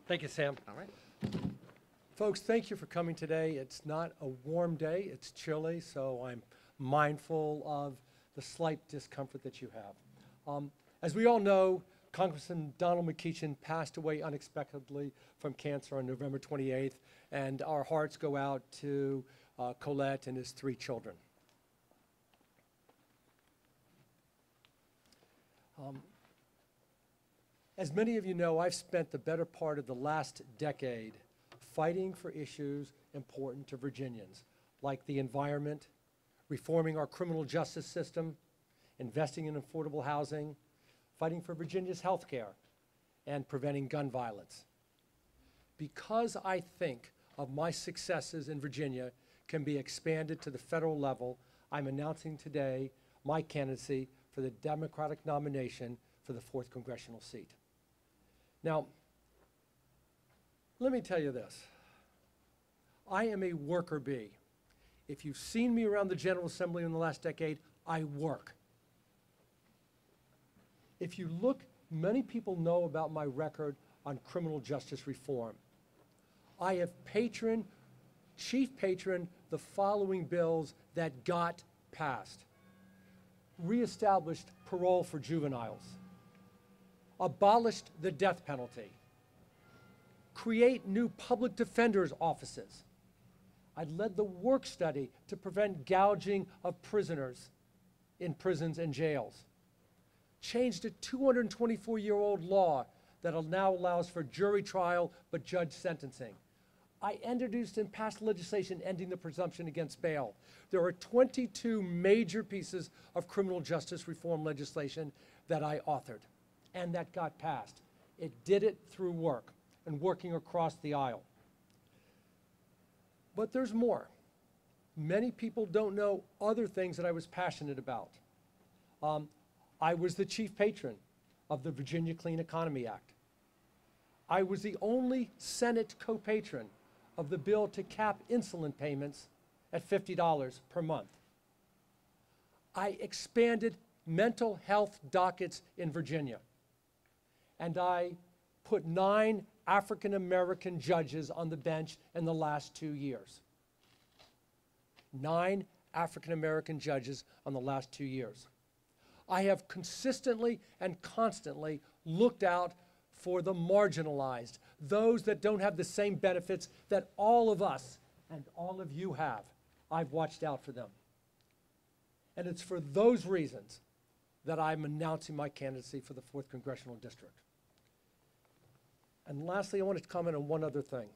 Thank you, Sam. All right. Folks, thank you for coming today. It's not a warm day, it's chilly, so I'm mindful of the slight discomfort that you have. As we all know, Congressman Donald McEachin passed away unexpectedly from cancer on November 28th, and our hearts go out to Colette and his 3 children. As many of you know, I've spent the better part of the last decade fighting for issues important to Virginians, like the environment, reforming our criminal justice system, investing in affordable housing, fighting for Virginia's health care, and preventing gun violence. Because I think of my successes in Virginia can be expanded to the federal level, I'm announcing today my candidacy for the Democratic nomination for the 4th congressional seat. Now, let me tell you this. I am a worker bee. If you've seen me around the General Assembly in the last decade, I work. If you look, many people know about my record on criminal justice reform. I have chief patroned the following bills that got passed. Reestablished parole for juveniles. Abolished the death penalty. Create new public defenders' offices. I led the work study to prevent gouging of prisoners in prisons and jails. Changed a 224-year-old law that now allows for jury trial but judge sentencing. I introduced and passed legislation ending the presumption against bail. There are 22 major pieces of criminal justice reform legislation that I authored and that got passed. It did it through work and working across the aisle. But there's more. Many people don't know other things that I was passionate about. I was the chief patron of the Virginia Clean Economy Act. I was the only Senate co-patron of the bill to cap insulin payments at $50 per month. I expanded mental health dockets in Virginia. And I put 9 African-American judges on the bench in the last 2 years. 9 African-American judges on the last 2 years. I have consistently and constantly looked out for the marginalized, those that don't have the same benefits that all of us and all of you have. I've watched out for them. And it's for those reasons that I'm announcing my candidacy for the 4th Congressional District. And lastly, I want to comment on one other thing,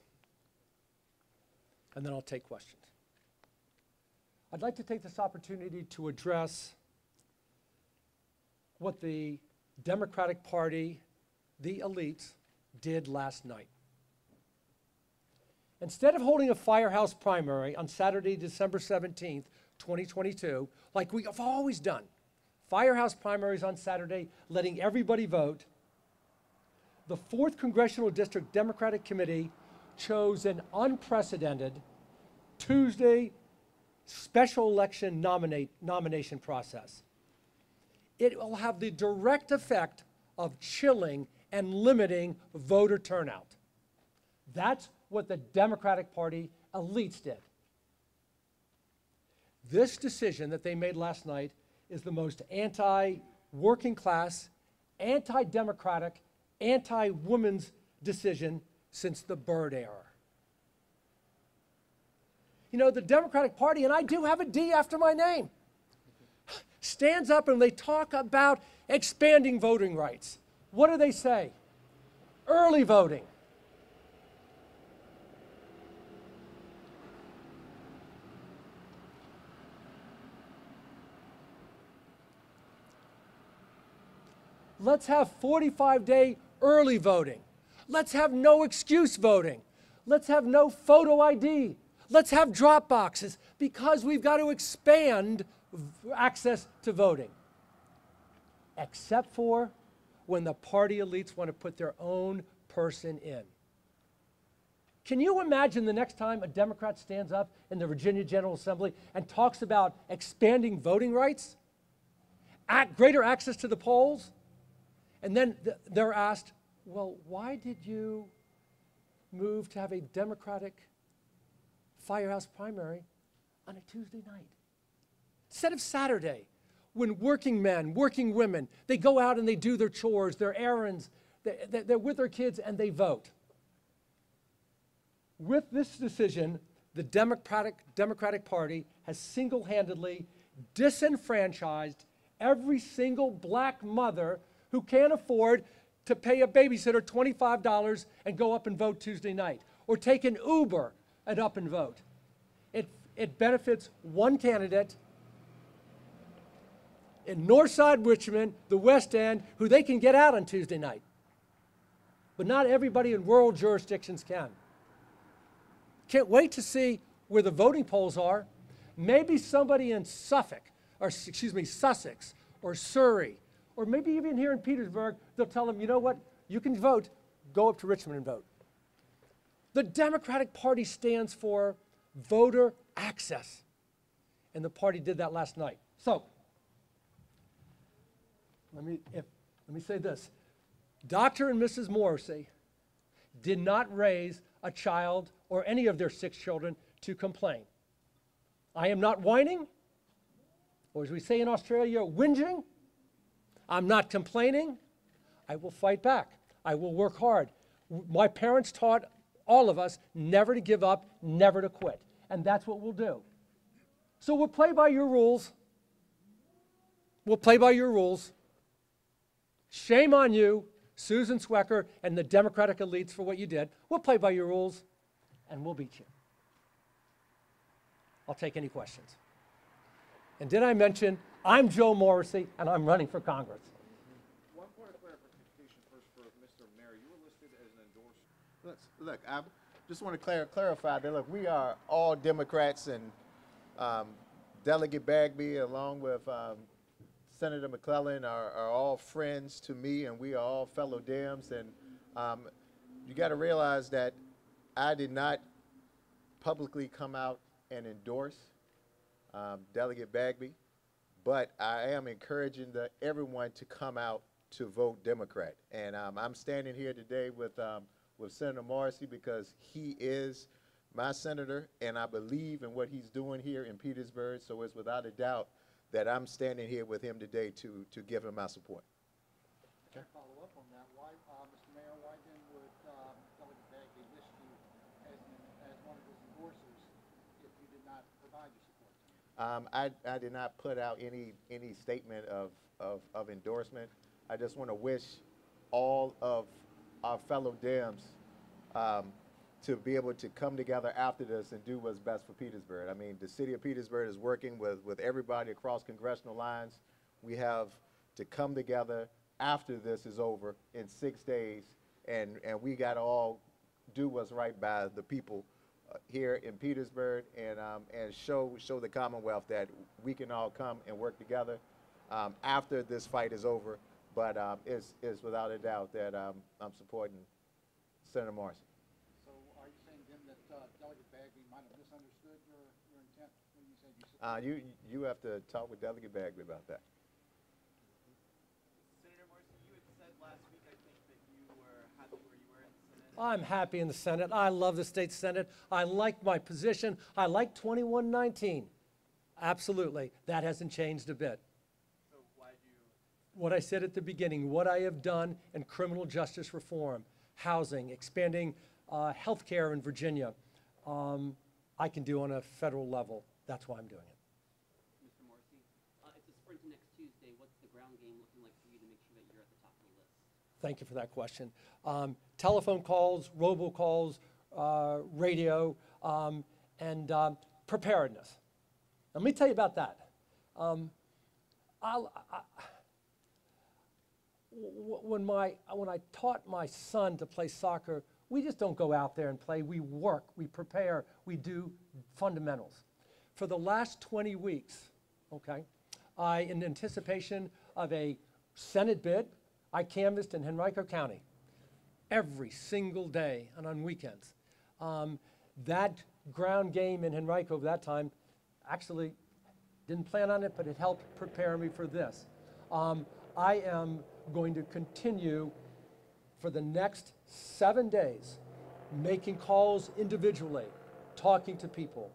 and then I'll take questions. I'd like to take this opportunity to address what the Democratic Party, the elites, did last night. Instead of holding a firehouse primary on Saturday, December 17th, 2022, like we have always done, firehouse primaries on Saturday, letting everybody vote, the 4th Congressional District Democratic Committee chose an unprecedented Tuesday special election nomination process. It will have the direct effect of chilling and limiting voter turnout. That's what the Democratic Party elites did. This decision that they made last night is the most anti-working class, anti-democratic, anti-women's decision since the Byrd era. You know, the Democratic Party, and I do have a D after my name, stands up and they talk about expanding voting rights. What do they say? Early voting. Let's have 45-day early voting. Let's have no excuse voting. Let's have no photo ID. Let's have drop boxes, because we've got to expand access to voting. Except for when the party elites want to put their own person in. Can you imagine the next time a Democrat stands up in the Virginia General Assembly and talks about expanding voting rights, greater access to the polls, and then they're asked, well, why did you move to have a Democratic firehouse primary on a Tuesday night? Instead of Saturday, when working men, working women, they go out and they do their chores, their errands, they're with their kids and they vote. With this decision, the Democratic Party has single-handedly disenfranchised every single black mother who can't afford to pay a babysitter $25 and go up and vote Tuesday night, or take an Uber and up and vote. It benefits one candidate in Northside Richmond, the West End, who they can get out on Tuesday night. But not everybody in rural jurisdictions can. Can't wait to see where the voting polls are. Maybe somebody in Sussex, or Surrey, or maybe even here in Petersburg, they'll tell them, you know what, you can vote, go up to Richmond and vote. The Democratic Party stands for voter access, and the party did that last night. So, let me say this. Dr. and Mrs. Morrissey did not raise a child or any of their 6 children to complain. I am not whining, or as we say in Australia, whinging. I'm not complaining. I will fight back. I will work hard. My parents taught all of us never to give up, never to quit. And that's what we'll do. So we'll play by your rules. We'll play by your rules. Shame on you, Susan Swecker, and the Democratic elites for what you did. We'll play by your rules, and we'll beat you. I'll take any questions. And did I mention, I'm Joe Morrissey, and I'm running for Congress. One point of clarification first for Mr. Mayor. You were listed as an endorser. Look, I just want to clarify that, look, we are all Democrats, and Delegate Bagby, along with Senator McClellan, are all friends to me, and we are all fellow Dems. And you got to realize that I did not publicly come out and endorse Delegate Bagby, but I am encouraging everyone to come out to vote Democrat. And I'm standing here today with Senator Morrissey because he is my senator, and I believe in what he's doing here in Petersburg. So it's without a doubt that I'm standing here with him today to give him my support. Okay. Follow up on that. Why, Mr. Mayor, why then would Delegate Bagby list you as one of his endorsers if you did not provide your support? I did not put out any statement of endorsement. I just want to wish all of our fellow Dems to be able to come together after this and do what's best for Petersburg. I mean, the city of Petersburg is working with everybody across congressional lines. We have to come together after this is over in 6 days, and we got to all do what's right by the people here in Petersburg, and show the Commonwealth that we can all come and work together after this fight is over. But it's without a doubt that I'm supporting Senator Morrissey. So are you saying then that Delegate Bagby might have misunderstood your intent when you said you supported? You have to talk with Delegate Bagby about that. Senator Morrissey, you had said last week, I think, that you were happy where you were in the Senate. I'm happy in the Senate. I love the state Senate. I like my position. I like 2119. Absolutely. That hasn't changed a bit. So why do you? What I said at the beginning, what I have done in criminal justice reform, housing, expanding health care in Virginia, I can do on a federal level. That's why I'm doing it. Mr. Morrissey, it's a sprint to next Tuesday. What's the ground game looking like for you to make sure that you're at the top of the list? Thank you for that question. Telephone calls, robocalls, radio, and preparedness. Let me tell you about that. When I taught my son to play soccer, we just don't go out there and play. We work, we prepare, we do fundamentals. For the last 20 weeks, okay, in anticipation of a Senate bid, I canvassed in Henrico County every single day and on weekends. That ground game in Henrico at that time, actually didn't plan on it, but it helped prepare me for this. I am going to continue for the next 7 days making calls individually, talking to people.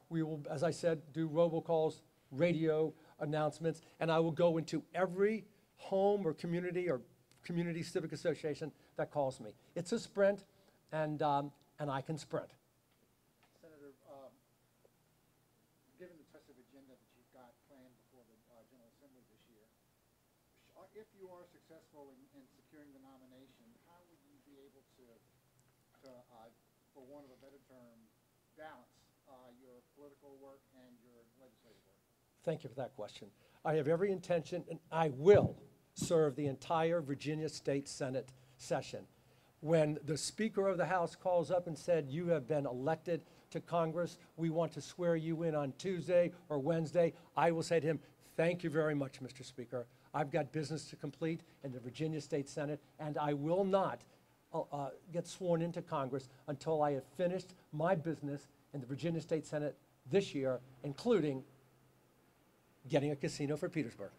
We will, as I said, do robocalls, radio announcements, and I will go into every home or community civic association that calls me. It's a sprint, and I can sprint. Senator, given the aggressive agenda that you've got planned before the General Assembly this year, if you are successful in securing the nomination, how would you be able to for want of a better term, balance your political work and your legislative work? Thank you for that question. I have every intention, and I will serve the entire Virginia State Senate session. When the Speaker of the House calls up and said, you have been elected to Congress, we want to swear you in on Tuesday or Wednesday, I will say to him, thank you very much, Mr. Speaker. I've got business to complete in the Virginia State Senate, and I will not get sworn into Congress until I have finished my business in the Virginia State Senate this year, including getting a casino for Petersburg.